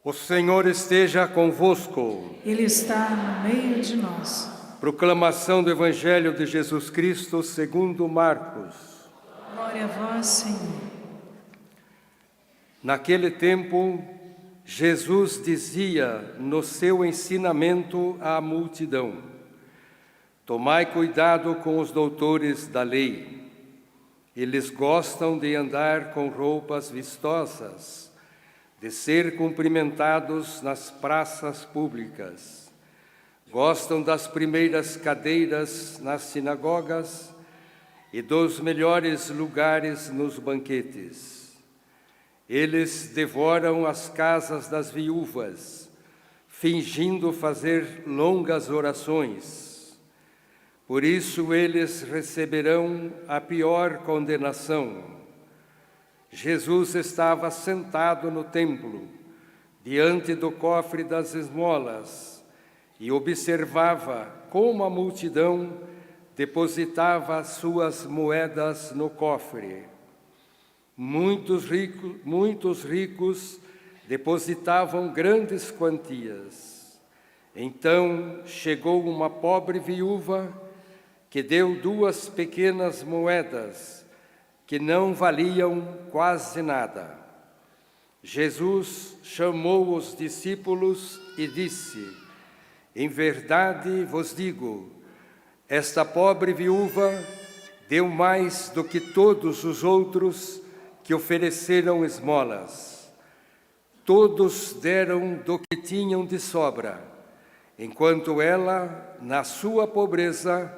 O Senhor esteja convosco. Ele está no meio de nós. Proclamação do Evangelho de Jesus Cristo segundo Marcos. Glória a vós, Senhor. Naquele tempo, Jesus dizia no seu ensinamento à multidão: tomai cuidado com os doutores da lei. Eles gostam de andar com roupas vistosas, de ser cumprimentados nas praças públicas. Gostam das primeiras cadeiras nas sinagogas e dos melhores lugares nos banquetes. Eles devoram as casas das viúvas, fingindo fazer longas orações. Por isso eles receberão a pior condenação. Jesus estava sentado no templo, diante do cofre das esmolas, e observava como a multidão depositava as suas moedas no cofre. Muitos ricos depositavam grandes quantias. Então chegou uma pobre viúva que deu 2 pequenas moedas, que não valiam quase nada. Jesus chamou os discípulos e disse: em verdade vos digo, esta pobre viúva deu mais do que todos os outros que ofereceram esmolas. Todos deram do que tinham de sobra, enquanto ela, na sua pobreza,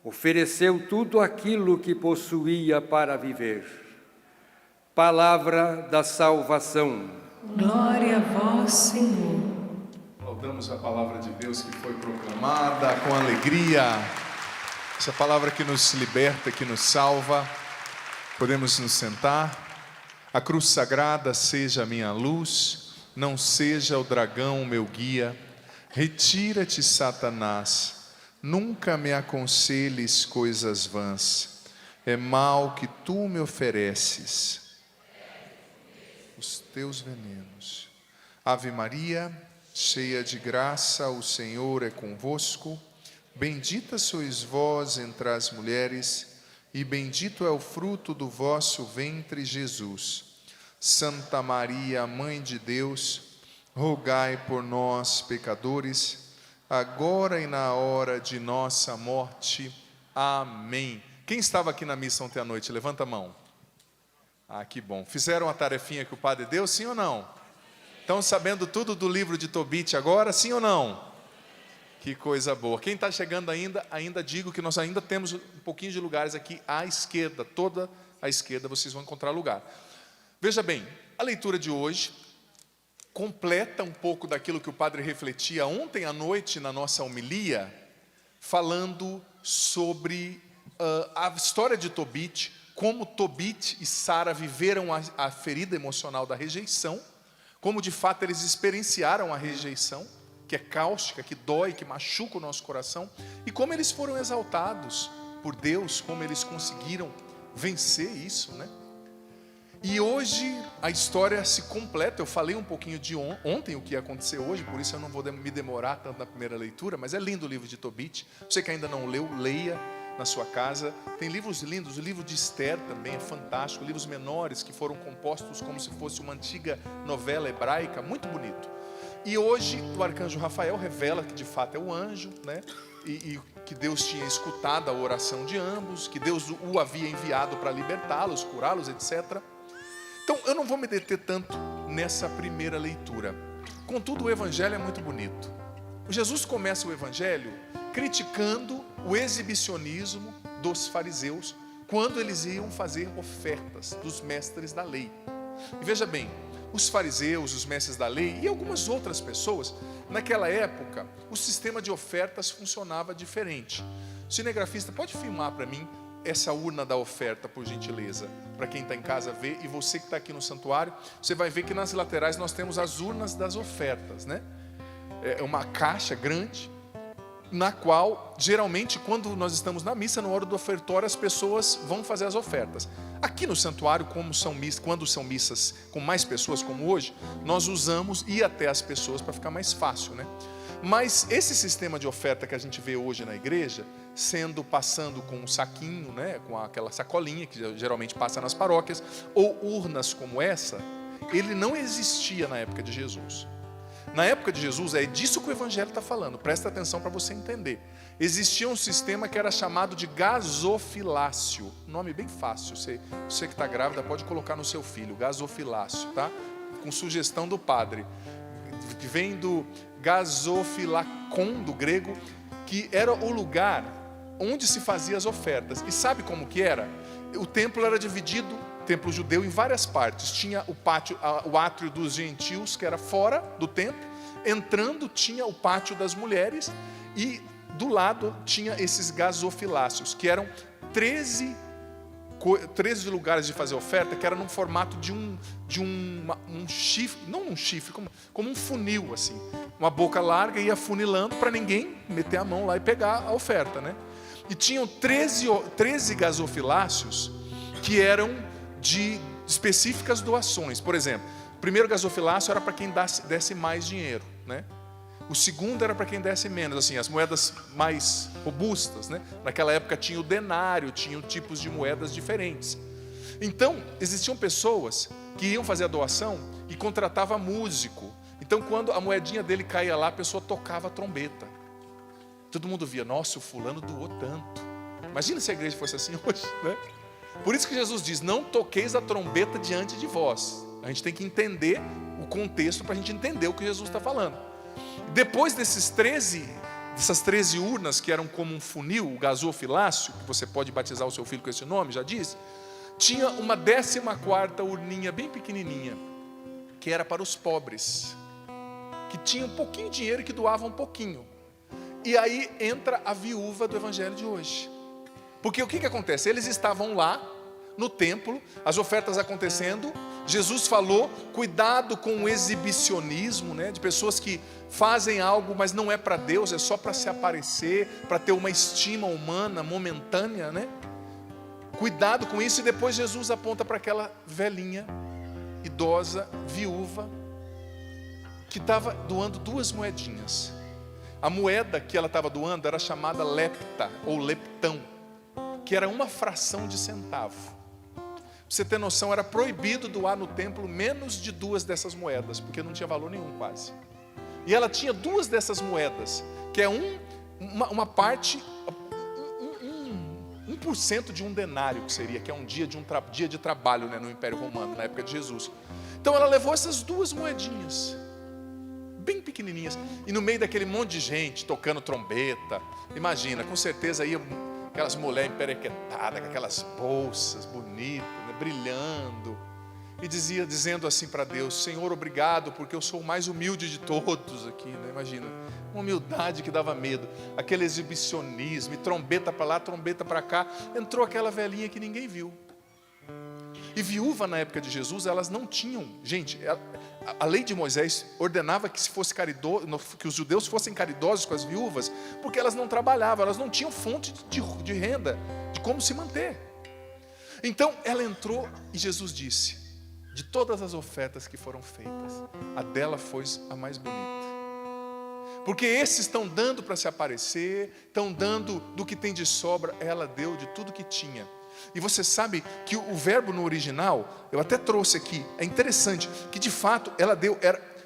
ofereceu tudo aquilo que possuía para viver. Palavra da salvação. Glória a vós, Senhor. Laudamos a palavra de Deus que foi proclamada com alegria. Essa palavra que nos liberta, que nos salva. Podemos nos sentar. A cruz sagrada seja a minha luz, não seja o dragão o meu guia. Retira-te, Satanás. Nunca me aconselhes coisas vãs, é mal que tu me ofereces, os teus venenos. Ave Maria, cheia de graça, o Senhor é convosco, bendita sois vós entre as mulheres, e bendito é o fruto do vosso ventre, Jesus. Santa Maria, Mãe de Deus, rogai por nós, pecadores, agora e na hora de nossa morte. Amém. Quem estava aqui na missa ontem à noite? Levanta a mão. Ah, que bom. Fizeram a tarefinha que o padre deu, sim ou não? Estão sabendo tudo do livro de Tobit agora, sim ou não? Que coisa boa. Quem está chegando ainda digo que nós ainda temos um pouquinho de lugares aqui à esquerda. Toda à esquerda vocês vão encontrar lugar. Veja bem, a leitura de hoje completa um pouco daquilo que o padre refletia ontem à noite na nossa homilia, falando sobre a história de Tobit, como Tobit e Sara viveram a ferida emocional da rejeição, como de fato eles experienciaram a rejeição, que é cáustica, que dói, que machuca o nosso coração, e como eles foram exaltados por Deus, como eles conseguiram vencer isso, né? E hoje a história se completa. Eu falei um pouquinho de ontem o que ia acontecer hoje, por isso eu não vou me demorar tanto na primeira leitura, mas é lindo o livro de Tobit. Você que ainda não leu, leia na sua casa. Tem livros lindos, o livro de Esther também é fantástico, livros menores que foram compostos como se fosse uma antiga novela hebraica, muito bonito. E hoje o arcanjo Rafael revela que de fato é o anjo, né? E que Deus tinha escutado a oração de ambos, que Deus o havia enviado para libertá-los, curá-los, etc. Então, eu não vou me deter tanto nessa primeira leitura. Contudo, o Evangelho é muito bonito. Jesus começa o Evangelho criticando o exibicionismo dos fariseus quando eles iam fazer ofertas dos mestres da lei. E veja bem, os fariseus, os mestres da lei e algumas outras pessoas, naquela época, o sistema de ofertas funcionava diferente. O cinegrafista pode filmar para mim essa urna da oferta, por gentileza, para quem está em casa ver, e você que está aqui no santuário, você vai ver que nas laterais nós temos as urnas das ofertas, né? É uma caixa grande, na qual, geralmente, quando nós estamos na missa, na hora do ofertório, as pessoas vão fazer as ofertas. Aqui no santuário, quando são missas com mais pessoas, como hoje, nós usamos ir até as pessoas para ficar mais fácil, né? Mas esse sistema de oferta que a gente vê hoje na igreja, passando com um saquinho, né, com aquela sacolinha que geralmente passa nas paróquias, ou urnas como essa, ele não existia na época de Jesus. Na época de Jesus, é disso que o Evangelho está falando, presta atenção para você entender. Existia um sistema que era chamado de gasofilácio, nome bem fácil, você que está grávida pode colocar no seu filho, gasofilácio, tá? Com sugestão do padre, vem do gasofilakon, do grego, que era o lugar onde se fazia as ofertas. E sabe como que era? O templo era dividido, templo judeu, em várias partes. Tinha o pátio, o átrio dos gentios, que era fora do templo. Entrando tinha o pátio das mulheres. E do lado tinha esses gasofilácios, que eram 13 lugares de fazer oferta, que era num formato de um chifre, não um chifre, como um funil assim. Uma boca larga ia afunilando para ninguém meter a mão lá e pegar a oferta, né? E tinham 13 gasofilácios que eram de específicas doações. Por exemplo, o primeiro gasofilácio era para quem desse mais dinheiro, né? O segundo era para quem desse menos, assim, as moedas mais robustas, né? Naquela época tinha o denário, tinham tipos de moedas diferentes. Então, existiam pessoas que iam fazer a doação e contratava músico. Então, quando a moedinha dele caía lá, a pessoa tocava a trombeta. Todo mundo via, nossa, o fulano doou tanto. Imagina se a igreja fosse assim hoje, né? Por isso que Jesus diz, não toqueis a trombeta diante de vós. A gente tem que entender o contexto para a gente entender o que Jesus está falando. Depois dessas 13 urnas, que eram como um funil, o gasofilácio, que você pode batizar o seu filho com esse nome, já disse, tinha uma 14ª urninha bem pequenininha, que era para os pobres, que tinham um pouquinho de dinheiro e que doavam um pouquinho. E aí entra a viúva do evangelho de hoje. Porque o que acontece? Eles estavam lá no templo, as ofertas acontecendo. Jesus falou, cuidado com o exibicionismo, né, de pessoas que fazem algo, mas não é para Deus, é só para se aparecer, para ter uma estima humana momentânea, né? Cuidado com isso. E depois Jesus aponta para aquela velhinha, idosa, viúva, que estava doando 2 moedinhas. A moeda que ela estava doando era chamada lepta, ou leptão, que era uma fração de centavo. Pra você ter noção, era proibido doar no templo menos de 2 dessas moedas, porque não tinha valor nenhum quase. E ela tinha 2 dessas moedas, que é uma parte, 1% de um denário, que seria, que é um dia de trabalho, né, no Império Romano, na época de Jesus. Então ela levou essas 2 moedinhas, bem pequenininhas, e no meio daquele monte de gente, tocando trombeta, imagina, com certeza ia aquelas mulheres emperequetadas, com aquelas bolsas bonitas, né, brilhando, e dizendo assim para Deus, Senhor, obrigado, porque eu sou o mais humilde de todos aqui, né? Imagina, uma humildade que dava medo, aquele exibicionismo, e trombeta para lá, trombeta para cá. Entrou aquela velhinha que ninguém viu. E viúva na época de Jesus, elas não tinham, gente, a lei de Moisés ordenava que que os judeus fossem caridosos com as viúvas, porque elas não trabalhavam, elas não tinham fonte de renda, de como se manter. Então ela entrou e Jesus disse, de todas as ofertas que foram feitas, a dela foi a mais bonita. Porque esses estão dando para se aparecer, estão dando do que tem de sobra, ela deu de tudo que tinha. E você sabe que o verbo no original, eu até trouxe aqui, é interessante, que de fato ela deu,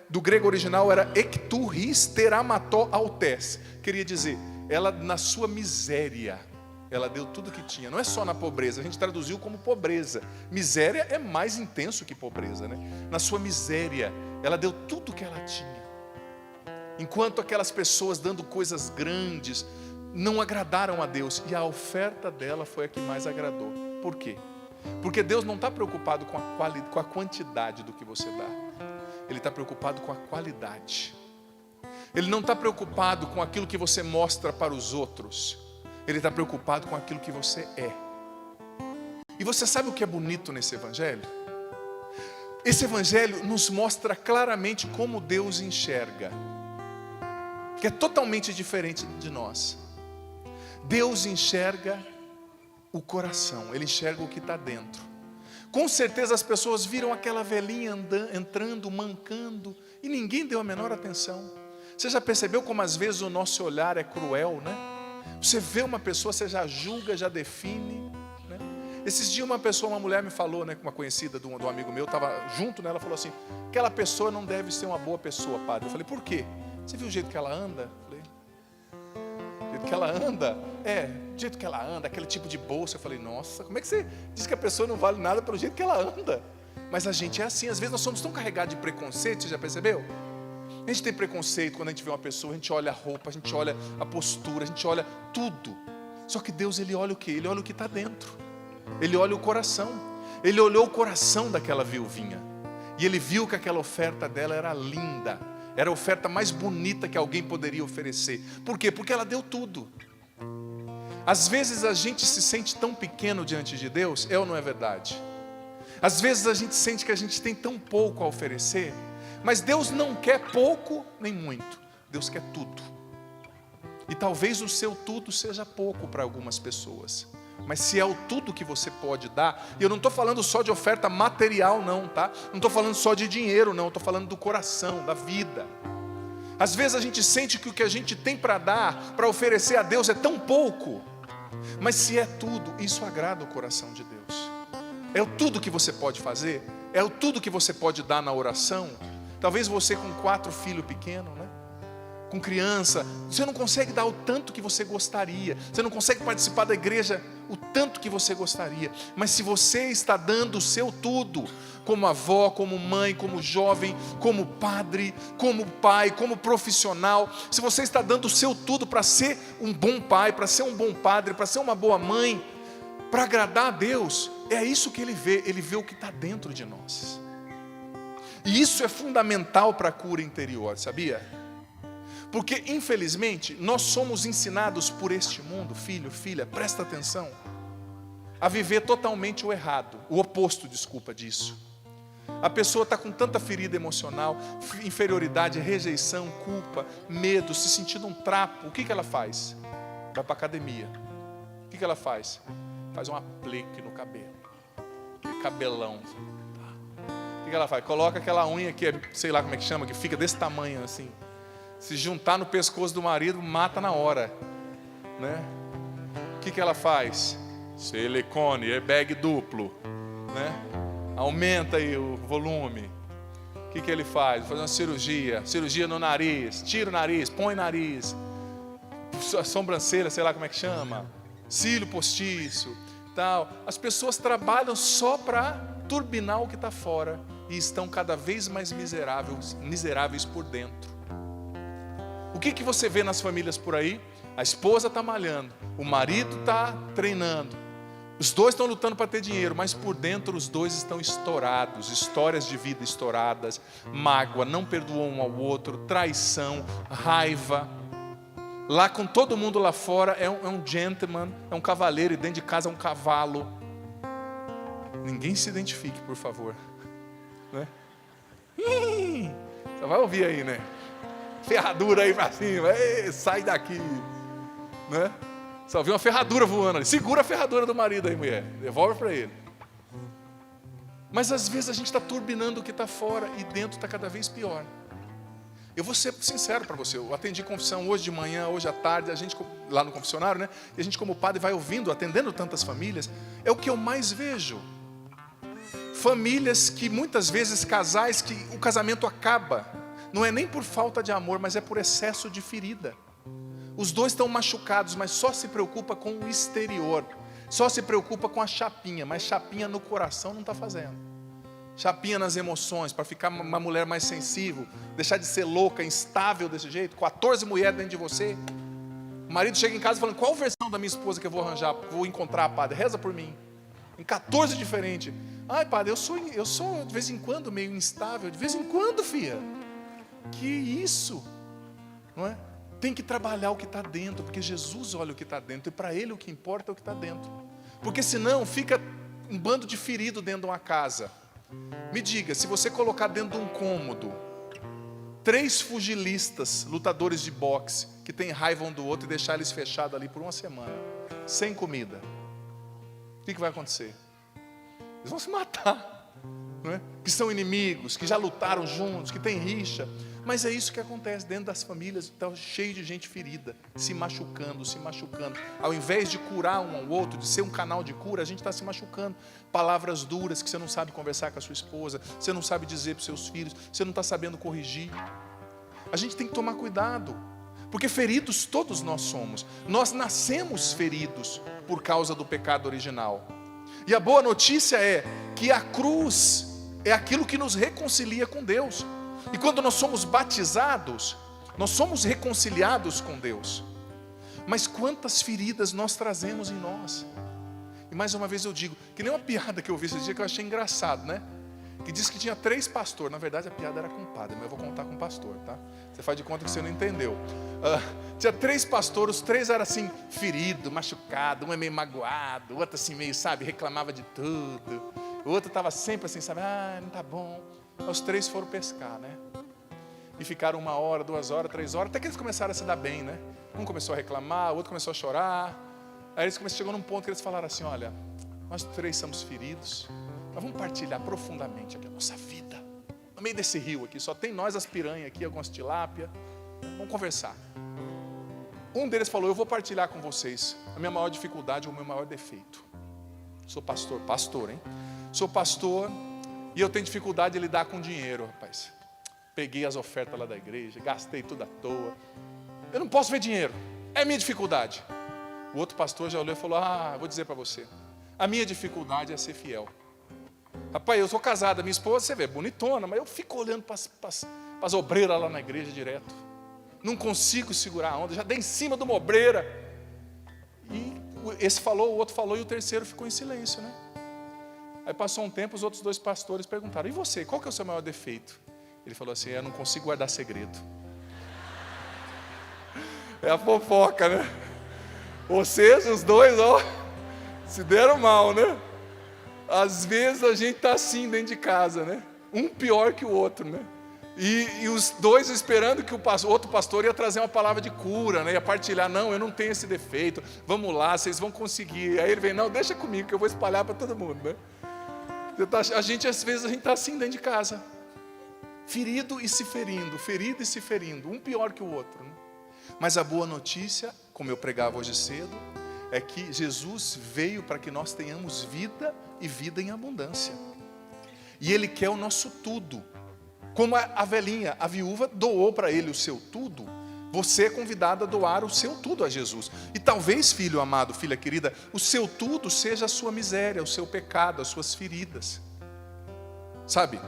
do grego original era ekturis teramató autes, queria dizer, ela na sua miséria, ela deu tudo que tinha. Não é só na pobreza, a gente traduziu como pobreza. Miséria é mais intenso que pobreza, né? Na sua miséria, ela deu tudo que ela tinha. Enquanto aquelas pessoas dando coisas grandes não agradaram a Deus, e a oferta dela foi a que mais agradou. Por quê? Porque Deus não está preocupado com a quantidade do que você dá. Ele está preocupado com a qualidade. Ele não está preocupado com aquilo que você mostra para os outros. Ele está preocupado com aquilo que você é. E você sabe o que é bonito nesse evangelho? Esse evangelho nos mostra claramente como Deus enxerga. que é totalmente diferente de nós. Deus enxerga o coração, Ele enxerga o que está dentro. Com certeza as pessoas viram aquela velhinha entrando, mancando, e ninguém deu a menor atenção. Você já percebeu como às vezes o nosso olhar é cruel, né? Você vê uma pessoa, você já julga, já define, né? Esses dias uma mulher me falou, né, uma conhecida de um amigo meu, estava junto, né, ela falou assim: aquela pessoa não deve ser uma boa pessoa, padre. Eu falei: por quê? Você viu o jeito que ela anda? Eu falei: o jeito que ela anda? O jeito que ela anda, aquele tipo de bolsa. Eu falei: nossa, como é que você diz que a pessoa não vale nada pelo jeito que ela anda? Mas a gente é assim, às vezes nós somos tão carregados de preconceito, você já percebeu? A gente tem preconceito quando a gente vê uma pessoa, a gente olha a roupa, a gente olha a postura, a gente olha tudo. Só que Deus, Ele olha o quê? Ele olha o que está dentro. Ele olha o coração. Ele olhou o coração daquela viuvinha. E Ele viu que aquela oferta dela era linda. Era a oferta mais bonita que alguém poderia oferecer. Por quê? Porque ela deu tudo. Às vezes a gente se sente tão pequeno diante de Deus, é ou não é verdade? Às vezes a gente sente que a gente tem tão pouco a oferecer, mas Deus não quer pouco nem muito, Deus quer tudo. E talvez o seu tudo seja pouco para algumas pessoas, mas se é o tudo que você pode dar, e eu não estou falando só de oferta material não, tá? Não estou falando só de dinheiro não, estou falando do coração, da vida. Às vezes a gente sente que o que a gente tem para dar, para oferecer a Deus é tão pouco, mas se é tudo, isso agrada o coração de Deus. É o tudo que você pode fazer, é o tudo que você pode dar na oração. Talvez você com 4 filhos pequenos, né? Com criança, você não consegue dar o tanto que você gostaria, você não consegue participar da igreja o tanto que você gostaria, mas se você está dando o seu tudo, como avó, como mãe, como jovem, como padre, como pai, como profissional, se você está dando o seu tudo para ser um bom pai, para ser um bom padre, para ser uma boa mãe, para agradar a Deus, é isso que Ele vê o que está dentro de nós. E isso é fundamental para a cura interior, sabia? Porque infelizmente nós somos ensinados por este mundo, filho, filha, presta atenção, a viver totalmente o errado, o oposto, desculpa, disso. A pessoa está com tanta ferida emocional, inferioridade, rejeição, culpa, medo, se sentindo um trapo. O que ela faz? Vai para a academia. O que ela faz? Faz um aplique no cabelo, aquele cabelão. O que ela faz? Coloca aquela unha que é, sei lá como é que chama, que fica desse tamanho assim. Se juntar no pescoço do marido, mata na hora, né? O que ela faz? Silicone, airbag duplo, né? Aumenta aí o volume. O que ele faz? Faz uma cirurgia no nariz, tira o nariz, põe o nariz, sobrancelha, sei lá como é que chama, cílio postiço, tal. As pessoas trabalham só para turbinar o que está fora e estão cada vez mais miseráveis por dentro. O que você vê nas famílias por aí? A esposa está malhando, o marido está treinando, os dois estão lutando para ter dinheiro, mas por dentro os dois estão estourados, histórias de vida estouradas, mágoa, não perdoam um ao outro, traição, raiva. Lá com todo mundo lá fora é um gentleman, é um cavaleiro, e dentro de casa é um cavalo. Ninguém se identifique, por favor, né? Você vai ouvir aí, né? Ferradura aí pra cima, ei, sai daqui, né? Só viu uma ferradura voando ali, segura a ferradura do marido aí, mulher, devolve para ele. Mas às vezes a gente está turbinando o que está fora e dentro está cada vez pior. Eu vou ser sincero para você, eu atendi confissão hoje de manhã, hoje à tarde, a gente lá no confessionário, né? E a gente como padre vai ouvindo, atendendo tantas famílias, é o que eu mais vejo. Famílias que muitas vezes, casais que o casamento acaba, não é nem por falta de amor, mas é por excesso de ferida. Os dois estão machucados, mas só se preocupa com o exterior, só se preocupa com a chapinha, mas chapinha no coração não está fazendo. Chapinha nas emoções, para ficar uma mulher mais sensível, deixar de ser louca, instável desse jeito, 14 mulheres dentro de você. O marido chega em casa falando: qual versão da minha esposa que eu vou arranjar, vou encontrar, padre? Reza por mim. Em 14 diferentes. Ai, padre, eu sou de vez em quando meio instável, de vez em quando, filha. Que isso, não é? Tem que trabalhar o que está dentro, porque Jesus olha o que está dentro, e para Ele o que importa é o que está dentro. Porque senão fica um bando de ferido dentro de uma casa. Me diga, se você colocar dentro de um cômodo 3 pugilistas, lutadores de boxe, que têm raiva um do outro e deixar eles fechados ali por uma semana, sem comida. O que vai acontecer? Eles vão se matar, não é? Que são inimigos, que já lutaram juntos, que têm rixa. Mas é isso que acontece dentro das famílias, está cheio de gente ferida, se machucando. Ao invés de curar um ao outro, de ser um canal de cura, a gente está se machucando. Palavras duras que você não sabe conversar com a sua esposa, você não sabe dizer para os seus filhos, você não está sabendo corrigir. A gente tem que tomar cuidado, porque feridos todos nós somos. Nós nascemos feridos por causa do pecado original. E a boa notícia é que a cruz é aquilo que nos reconcilia com Deus. E quando nós somos batizados, nós somos reconciliados com Deus. Mas quantas feridas nós trazemos em nós? E mais uma vez eu digo, que nem uma piada que eu vi esse dia que eu achei engraçado, né? Que diz que tinha 3 pastores. Na verdade a piada era com o padre, mas eu vou contar com o pastor, tá? Você faz de conta que você não entendeu. Tinha 3 pastores, os 3 eram assim, ferido, machucado. Um é meio magoado, o outro assim meio, sabe, reclamava de tudo. O outro estava sempre assim, sabe, não tá bom. Os 3 foram pescar, né? E ficaram 1 hora, 2 horas, 3 horas, até que eles começaram a se dar bem, né? Um começou a reclamar, o outro começou a chorar. Aí eles chegou num ponto que eles falaram assim, olha, nós 3 somos feridos, mas vamos partilhar profundamente aqui a nossa vida. No meio desse rio aqui, só tem nós as piranhas aqui, algumas tilápia. Vamos conversar. Um deles falou, eu vou partilhar com vocês a minha maior dificuldade, o meu maior defeito. Sou pastor, hein? Sou pastor e eu tenho dificuldade de lidar com dinheiro, rapaz. Peguei as ofertas lá da igreja, gastei tudo à toa. Eu não posso ver dinheiro, é minha dificuldade. O outro pastor já olhou e falou, vou dizer para você, a minha dificuldade é ser fiel. Rapaz, eu sou casado, minha esposa, você vê, bonitona, mas eu fico olhando para as obreiras lá na igreja direto. Não consigo segurar a onda, já dei em cima de uma obreira. E esse falou, o outro falou e o terceiro ficou em silêncio, né? Aí passou um tempo, os outros 2 pastores perguntaram, e você, qual que é o seu maior defeito? Ele falou assim, eu não consigo guardar segredo. É a fofoca, né? Vocês, os 2, se deram mal, né? Às vezes a gente está assim dentro de casa, né? Um pior que o outro, né? E os 2 esperando que o outro pastor ia trazer uma palavra de cura, né? Ia partilhar, não, eu não tenho esse defeito, vamos lá, vocês vão conseguir. Aí ele veio, não, deixa comigo que eu vou espalhar para todo mundo, né? Às vezes a gente está assim dentro de casa, ferido e se ferindo, um pior que o outro, né? Mas a boa notícia, como eu pregava hoje cedo, é que Jesus veio para que nós tenhamos vida e vida em abundância. E Ele quer o nosso tudo. Como a velhinha, a viúva doou para Ele o seu tudo, você é convidado a doar o seu tudo a Jesus. E talvez, filho amado, filha querida, o seu tudo seja a sua miséria, o seu pecado, as suas feridas. Sabe?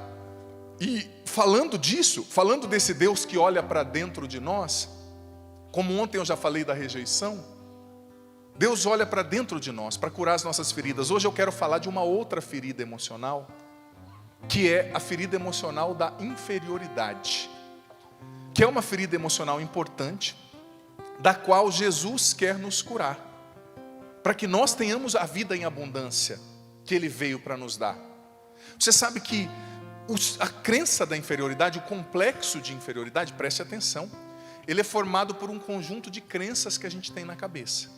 E falando disso, falando desse Deus que olha para dentro de nós, como ontem eu já falei da rejeição, Deus olha para dentro de nós, para curar as nossas feridas. Hoje eu quero falar de uma outra ferida emocional, que é a ferida emocional da inferioridade, que é uma ferida emocional importante, da qual Jesus quer nos curar, para que nós tenhamos a vida em abundância que Ele veio para nos dar. Você sabe que a crença da inferioridade, o complexo de inferioridade, preste atenção, ele é formado por um conjunto de crenças que a gente tem na cabeça.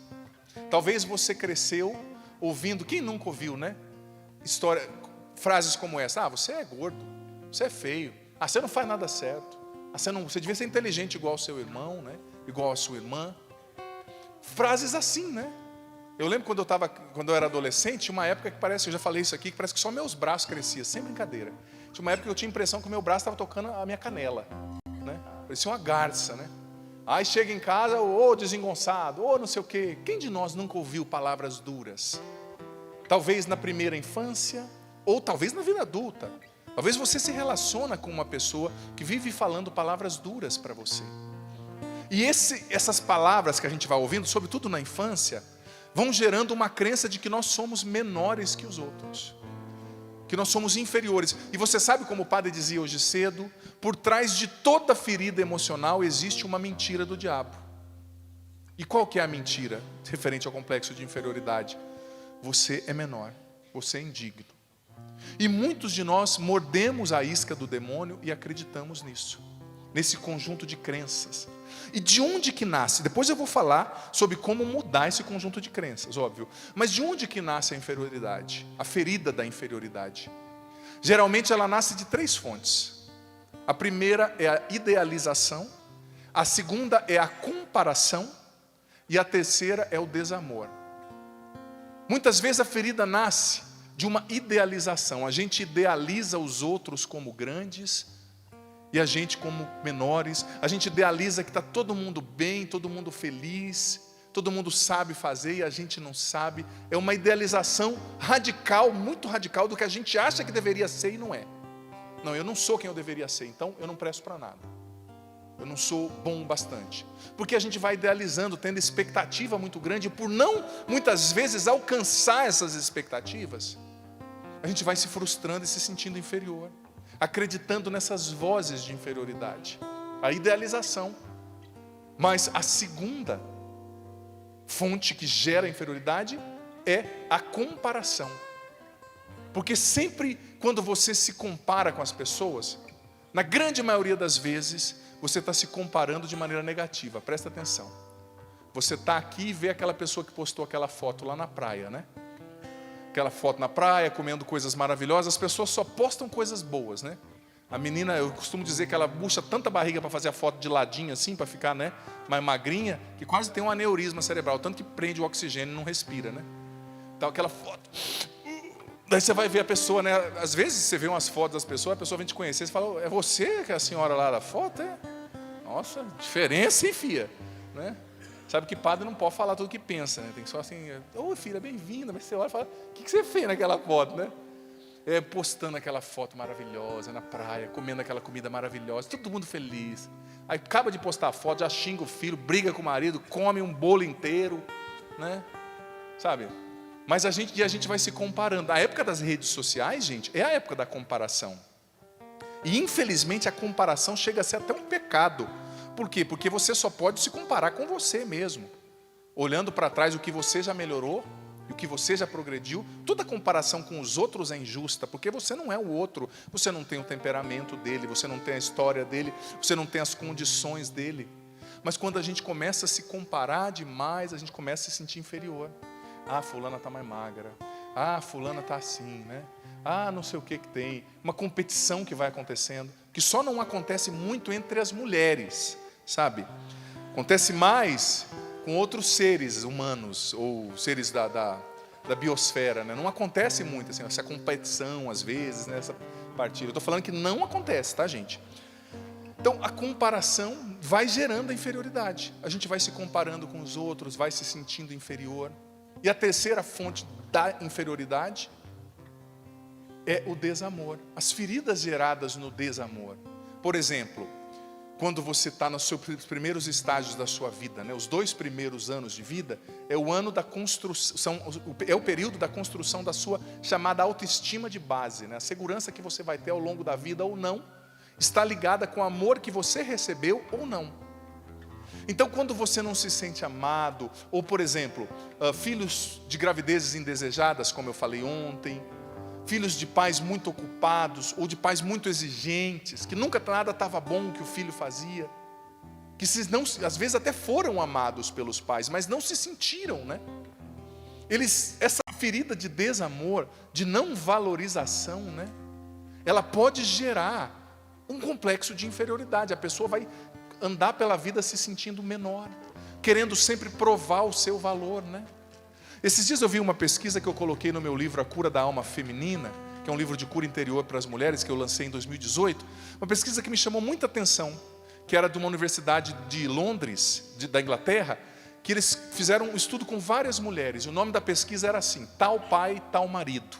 Talvez você cresceu ouvindo, quem nunca ouviu, né? Frases como essa, você é gordo, você é feio, você não faz nada certo, você devia ser inteligente igual ao seu irmão, né? Igual a sua irmã. Frases assim, né? Eu lembro quando eu era adolescente, tinha uma época que parece, eu já falei isso aqui, que parece que só meus braços cresciam, sem brincadeira. Tinha uma época que eu tinha a impressão que o meu braço estava tocando a minha canela, né? Parecia uma garça, né? Aí chega em casa, desengonçado, não sei o quê. Quem de nós nunca ouviu palavras duras? Talvez na primeira infância, ou talvez na vida adulta. Talvez você se relaciona com uma pessoa que vive falando palavras duras para você. E essas palavras que a gente vai ouvindo, sobretudo na infância, vão gerando uma crença de que nós somos menores que os outros, que nós somos inferiores. E você sabe, como o padre dizia hoje cedo, por trás de toda ferida emocional existe uma mentira do diabo. E qual que é a mentira referente ao complexo de inferioridade? Você é menor, você é indigno. E muitos de nós mordemos a isca do demônio e acreditamos nisso. nesse conjunto de crenças. E de onde que nasce? Depois eu vou falar sobre como mudar esse conjunto de crenças, óbvio. Mas de onde que nasce a inferioridade? A ferida da inferioridade. Geralmente ela nasce de 3 fontes. A primeira é a idealização, a segunda é a comparação e a terceira é o desamor. Muitas vezes a ferida nasce de uma idealização. A gente idealiza os outros como grandes e a gente como menores. A gente idealiza que está todo mundo bem, todo mundo feliz, todo mundo sabe fazer e a gente não sabe. É uma idealização radical, muito radical, do que a gente acha que deveria ser e não é. Não, eu não sou quem eu deveria ser, então eu não presto para nada. Eu não sou bom o bastante. Porque a gente vai idealizando, tendo expectativa muito grande, e por não, muitas vezes, alcançar essas expectativas, a gente vai se frustrando e se sentindo inferior, acreditando nessas vozes de inferioridade, a idealização. Mas a segunda fonte que gera inferioridade é a comparação. Porque sempre quando você se compara com as pessoas, na grande maioria das vezes, você está se comparando de maneira negativa. Presta atenção. Você está aqui e vê aquela pessoa que postou aquela foto lá na praia, né? Aquela foto na praia, comendo coisas maravilhosas. As pessoas só postam coisas boas, né? A menina, eu costumo dizer que ela puxa tanta barriga para fazer a foto de ladinho assim, para ficar, né, mais magrinha, que quase tem um aneurisma cerebral, tanto que prende o oxigênio e não respira, né? Então aquela foto. Daí você vai ver a pessoa, né? Às vezes você vê umas fotos das pessoas, a pessoa vem te conhecer, você fala, é você que é a senhora lá da foto? É? Nossa, diferença, hein, filha? Né? Sabe que padre não pode falar tudo o que pensa, né? Tem que só assim, ô filha, bem-vinda. Mas você olha e fala, o que você fez naquela foto, né? Postando aquela foto maravilhosa na praia, comendo aquela comida maravilhosa, todo mundo feliz. Aí acaba de postar a foto, já xinga o filho, briga com o marido, come um bolo inteiro, né? Sabe? Mas a gente vai se comparando. A época das redes sociais, gente, é a época da comparação. E infelizmente a comparação chega a ser até um pecado. Por quê? Porque você só pode se comparar com você mesmo. Olhando para trás o que você já melhorou, e o que você já progrediu. Toda comparação com os outros é injusta, porque você não é o outro. Você não tem o temperamento dele, você não tem a história dele, você não tem as condições dele. Mas quando a gente começa a se comparar demais, a gente começa a se sentir inferior. Ah, fulana está mais magra. Ah, fulana está assim, né? Ah, não sei o que tem. Uma competição que vai acontecendo, que só não acontece muito entre as mulheres, sabe? Acontece mais com outros seres humanos, ou seres da biosfera, né? Não acontece muito, assim, essa competição, às vezes, né? Essa partida. Eu estou falando que não acontece, tá, gente? Então, a comparação vai gerando a inferioridade. A gente vai se comparando com os outros, vai se sentindo inferior. E a terceira fonte da inferioridade é o desamor. As feridas geradas no desamor. Por exemplo, quando você está nos seus primeiros estágios da sua vida, né? Os 2 primeiros anos de vida, é o ano da construção, é o período da construção da sua chamada autoestima de base, né? A segurança que você vai ter ao longo da vida ou não, está ligada com o amor que você recebeu ou não. Então, quando você não se sente amado, ou, por exemplo, filhos de gravidezes indesejadas, como eu falei ontem, filhos de pais muito ocupados, ou de pais muito exigentes, que nunca nada estava bom que o filho fazia, que não, às vezes até foram amados pelos pais, mas não se sentiram, né? Essa ferida de desamor, de não valorização, né? Ela pode gerar um complexo de inferioridade. A pessoa vai andar pela vida se sentindo menor, querendo sempre provar o seu valor, né? Esses dias eu vi uma pesquisa que eu coloquei no meu livro A Cura da Alma Feminina, que é um livro de cura interior para as mulheres, que eu lancei em 2018, uma pesquisa que me chamou muita atenção, que era de uma universidade de Londres, da Inglaterra, que eles fizeram um estudo com várias mulheres, e o nome da pesquisa era assim, tal pai, tal marido,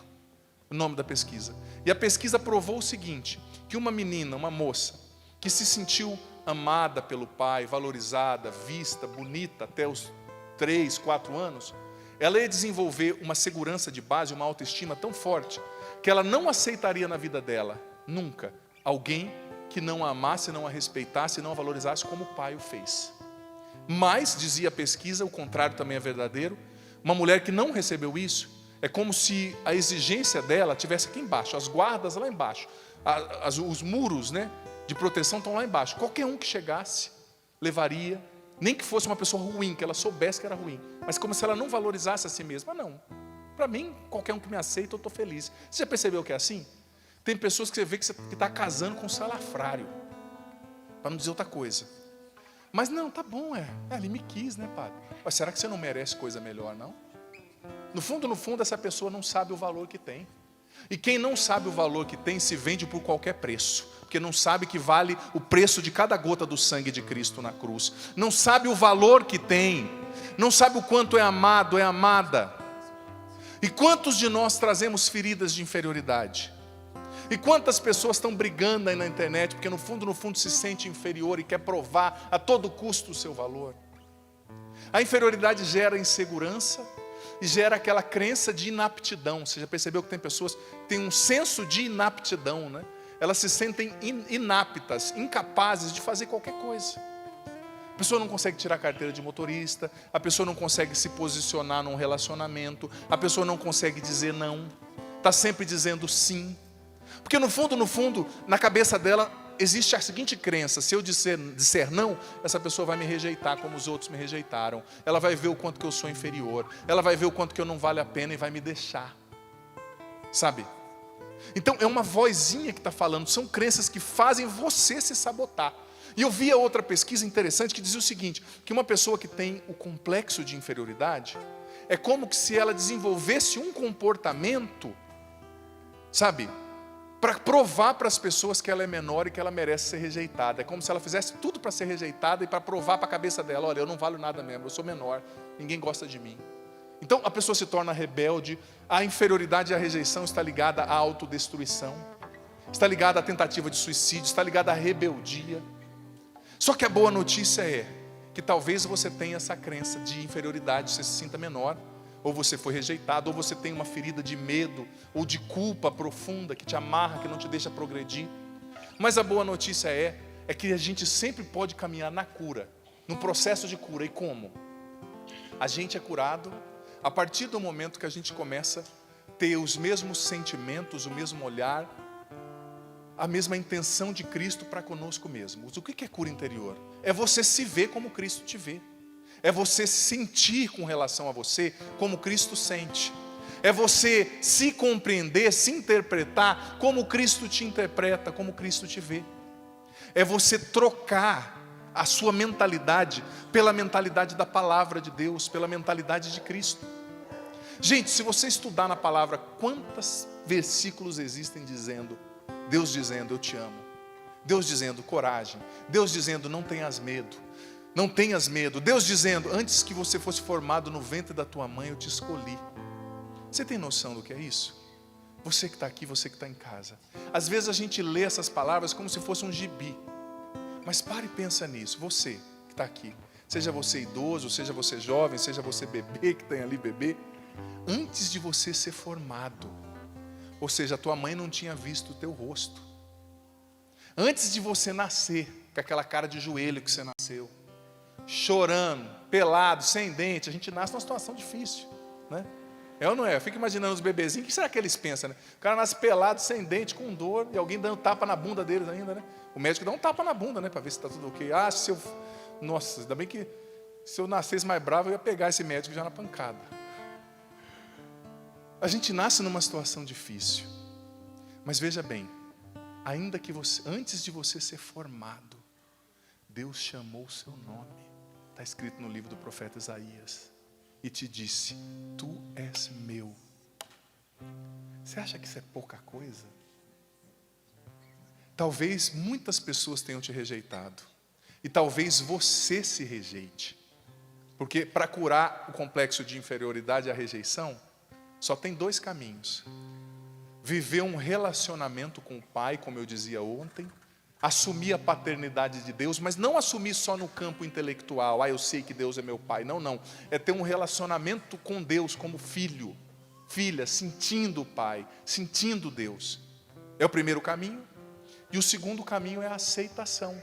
o nome da pesquisa. E a pesquisa provou o seguinte, que uma menina, uma moça, que se sentiu amada pelo pai, valorizada, vista, bonita até os 3, 4 anos, ela ia desenvolver uma segurança de base, uma autoestima tão forte, que ela não aceitaria na vida dela, nunca, alguém que não a amasse, não a respeitasse, não a valorizasse como o pai o fez. Mas, dizia a pesquisa, o contrário também é verdadeiro, uma mulher que não recebeu isso, é como se a exigência dela tivesse aqui embaixo, as guardas lá embaixo, os muros, né? de proteção estão lá embaixo. Qualquer um que chegasse, levaria, nem que fosse uma pessoa ruim, que ela soubesse que era ruim, mas como se ela não valorizasse a si mesma. Não, para mim, qualquer um que me aceita, eu estou feliz. Você já percebeu que é assim? Tem pessoas que você vê que está casando com um salafrário, para não dizer outra coisa. Mas não, tá bom, ele me quis, né, padre? Mas será que você não merece coisa melhor, não? No fundo, essa pessoa não sabe o valor que tem. E quem não sabe o valor que tem, se vende por qualquer preço. Porque não sabe que vale o preço de cada gota do sangue de Cristo na cruz. Não sabe o valor que tem. Não sabe o quanto é amado, é amada. E quantos de nós trazemos feridas de inferioridade? E quantas pessoas estão brigando aí na internet, porque no fundo se sente inferior e quer provar a todo custo o seu valor. A inferioridade gera insegurança e gera aquela crença de inaptidão. Você já percebeu que tem pessoas que têm um senso de inaptidão, né? Elas se sentem inaptas, incapazes de fazer qualquer coisa. A pessoa não consegue tirar a carteira de motorista, a pessoa não consegue se posicionar num relacionamento, a pessoa não consegue dizer não, está sempre dizendo sim. Porque no fundo, na cabeça dela, existe a seguinte crença: se eu disser não, essa pessoa vai me rejeitar como os outros me rejeitaram. Ela vai ver o quanto que eu sou inferior, ela vai ver o quanto que eu não vale a pena e vai me deixar. Sabe? Então é uma vozinha que está falando, são crenças que fazem você se sabotar. E eu via outra pesquisa interessante que dizia o seguinte, que uma pessoa que tem o complexo de inferioridade, é como que se ela desenvolvesse um comportamento, sabe, para provar para as pessoas que ela é menor e que ela merece ser rejeitada. É como se ela fizesse tudo para ser rejeitada e para provar para a cabeça dela: olha, eu não valho nada mesmo, eu sou menor, ninguém gosta de mim. Então a pessoa se torna rebelde. A inferioridade e a rejeição está ligada à autodestruição, está ligada à tentativa de suicídio, está ligada à rebeldia. Só que a boa notícia é que talvez você tenha essa crença de inferioridade, você se sinta menor, ou você foi rejeitado, ou você tem uma ferida de medo ou de culpa profunda que te amarra, que não te deixa progredir. Mas a boa notícia é que a gente sempre pode caminhar na cura, no processo de cura. E como? A gente é curado a partir do momento que a gente começa a ter os mesmos sentimentos, o mesmo olhar, a mesma intenção de Cristo para conosco mesmo. O que é cura interior? É você se ver como Cristo te vê. É você sentir com relação a você como Cristo sente. É você se compreender, se interpretar como Cristo te interpreta, como Cristo te vê. É você trocar a sua mentalidade pela mentalidade da palavra de Deus, pela mentalidade de Cristo. Gente, se você estudar na palavra, quantos versículos existem dizendo, Deus dizendo, eu te amo. Deus dizendo, coragem. Deus dizendo, não tenhas medo. Não tenhas medo. Deus dizendo, antes que você fosse formado no ventre da tua mãe, eu te escolhi. Você tem noção do que é isso? Você que está aqui, você que está em casa. Às vezes a gente lê essas palavras como se fosse um gibi. Mas pare e pensa nisso. Você que está aqui, seja você idoso, seja você jovem, seja você bebê, que tem ali bebê. Antes de você ser formado, ou seja, a tua mãe não tinha visto o teu rosto. Antes de você nascer, com aquela cara de joelho que você nasceu, chorando, pelado, sem dente, a gente nasce numa situação difícil, né? É ou não é? Eu fico imaginando os bebezinhos, o que será que eles pensam, né? O cara nasce pelado, sem dente, com dor, e alguém dando tapa na bunda deles ainda, né? O médico dá um tapa na bunda, né? Para ver se está tudo ok. Nossa, ainda bem que se eu nascesse mais bravo, eu ia pegar esse médico já na pancada. A gente nasce numa situação difícil. Mas veja bem, ainda que você, antes de você ser formado, Deus chamou o seu nome. Está escrito no livro do profeta Isaías. E te disse, tu és meu. Você acha que isso é pouca coisa? Talvez muitas pessoas tenham te rejeitado. E talvez você se rejeite. Porque para curar o complexo de inferioridade e a rejeição, só tem dois caminhos. Viver um relacionamento com o Pai, como eu dizia ontem. Assumir a paternidade de Deus, mas não assumir só no campo intelectual. Eu sei que Deus é meu Pai. Não. É ter um relacionamento com Deus como filho, filha, sentindo o Pai, sentindo Deus. É o primeiro caminho. E o segundo caminho é a aceitação.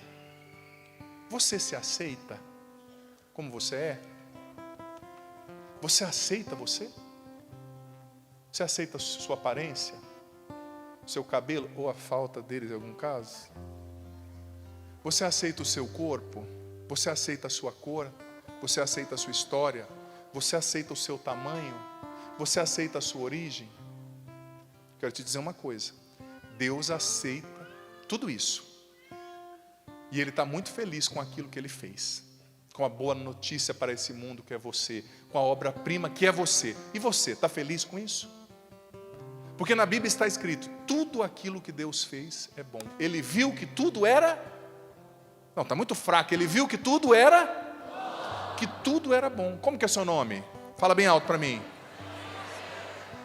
Você se aceita como você é? Você aceita você? Você aceita a sua aparência? Seu cabelo ou a falta deles em algum caso? Você aceita o seu corpo? Você aceita a sua cor? Você aceita a sua história? Você aceita o seu tamanho? Você aceita a sua origem? Quero te dizer uma coisa. Deus aceita tudo isso. E Ele está muito feliz com aquilo que Ele fez. Com a boa notícia para esse mundo que é você. Com a obra-prima que é você. E você, está feliz com isso? Porque na Bíblia está escrito, tudo aquilo que Deus fez é bom. Ele viu que tudo era... Não, está muito fraco. Ele viu que tudo era... Que tudo era bom. Como que é seu nome? Fala bem alto para mim.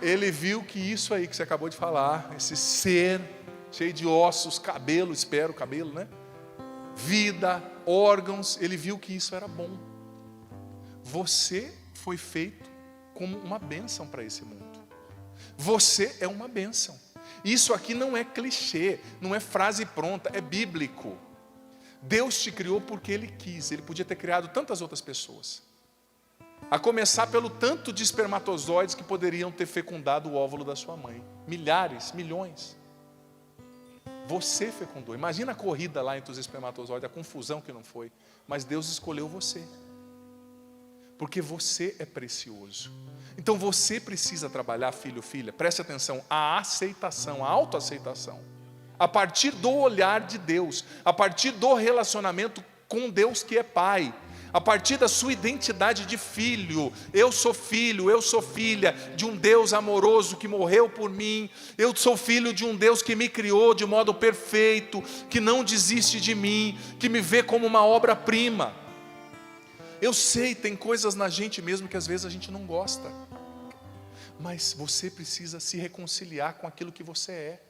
Ele viu que isso aí que você acabou de falar, esse ser cheio de ossos, cabelo, espero, cabelo, né? Vida, órgãos, ele viu que isso era bom. Você foi feito como uma bênção para esse mundo. Você é uma bênção. Isso aqui não é clichê, não é frase pronta, é bíblico. Deus te criou porque Ele quis. Ele podia ter criado tantas outras pessoas. A começar pelo tanto de espermatozoides que poderiam ter fecundado o óvulo da sua mãe. Milhares, milhões. Você fecundou. Imagina a corrida lá entre os espermatozoides, a confusão que não foi. Mas Deus escolheu você. Porque você é precioso. Então você precisa trabalhar, filho, filha, preste atenção, a aceitação, a autoaceitação. A partir do olhar de Deus, a partir do relacionamento com Deus que é Pai, a partir da sua identidade de filho. Eu sou filha de um Deus amoroso que morreu por mim. Eu sou filho de um Deus que me criou de modo perfeito, que não desiste de mim, que me vê como uma obra-prima. Eu sei, tem coisas na gente mesmo que às vezes a gente não gosta, mas você precisa se reconciliar com aquilo que você é.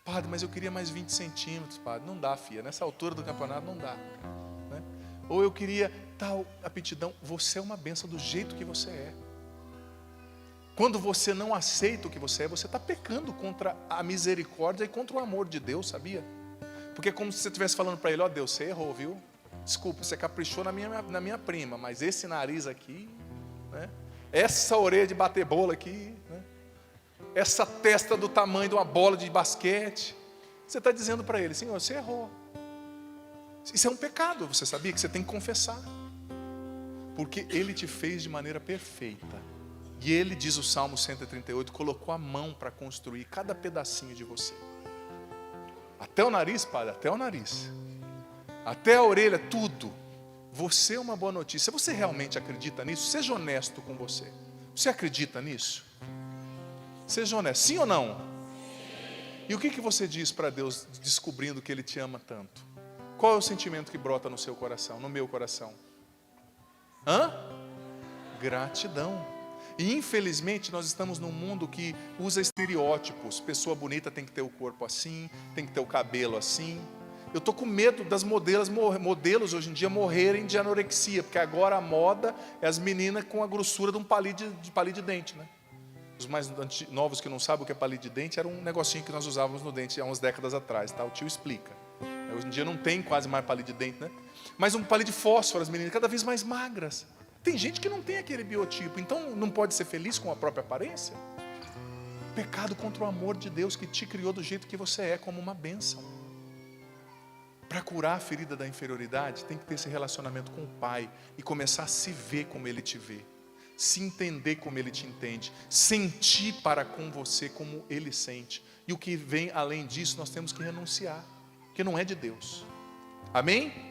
Padre, mas eu queria mais 20 centímetros, padre. Não dá, filha, nessa altura do campeonato não dá, né? Ou eu queria tal aptidão. Você é uma bênção do jeito que você é. Quando você não aceita o que você é, você está pecando contra a misericórdia e contra o amor de Deus, sabia? Porque é como se você estivesse falando para Ele, ó Deus, você errou, viu? Desculpa, você caprichou na minha prima, mas esse nariz aqui, né? Essa orelha de bater bola aqui, né? Essa testa do tamanho de uma bola de basquete. Você está dizendo para Ele, Senhor, você errou. Isso é um pecado, você sabia que você tem que confessar. Porque Ele te fez de maneira perfeita. E Ele, diz o Salmo 138, colocou a mão para construir cada pedacinho de você. Até o nariz, padre, até o nariz. Até a orelha, tudo. Você é uma boa notícia. Você realmente acredita nisso? Seja honesto com você. Você acredita nisso? Seja honesto, sim ou não? E o que você diz para Deus descobrindo que Ele te ama tanto? Qual é o sentimento que brota no seu coração, no meu coração? Gratidão. E infelizmente nós estamos num mundo que usa estereótipos. Pessoa bonita tem que ter o corpo assim, tem que ter o cabelo assim. Eu estou com medo das modelos hoje em dia morrerem de anorexia, porque agora a moda é as meninas com a grossura de um palito de dente, né? Os mais novos que não sabem o que é palito de dente, era um negocinho que nós usávamos no dente há umas décadas atrás, tá? O tio explica. Hoje em dia não tem quase mais palito de dente, né? Mas um palito de fósforo, as meninas cada vez mais magras. Tem gente que não tem aquele biotipo, então não pode ser feliz com a própria aparência. Pecado contra o amor de Deus que te criou do jeito que você é, como uma bênção. Para curar a ferida da inferioridade, tem que ter esse relacionamento com o Pai e começar a se ver como Ele te vê. Se entender como Ele te entende, sentir para com você como Ele sente. E o que vem além disso, nós temos que renunciar, porque não é de Deus. Amém?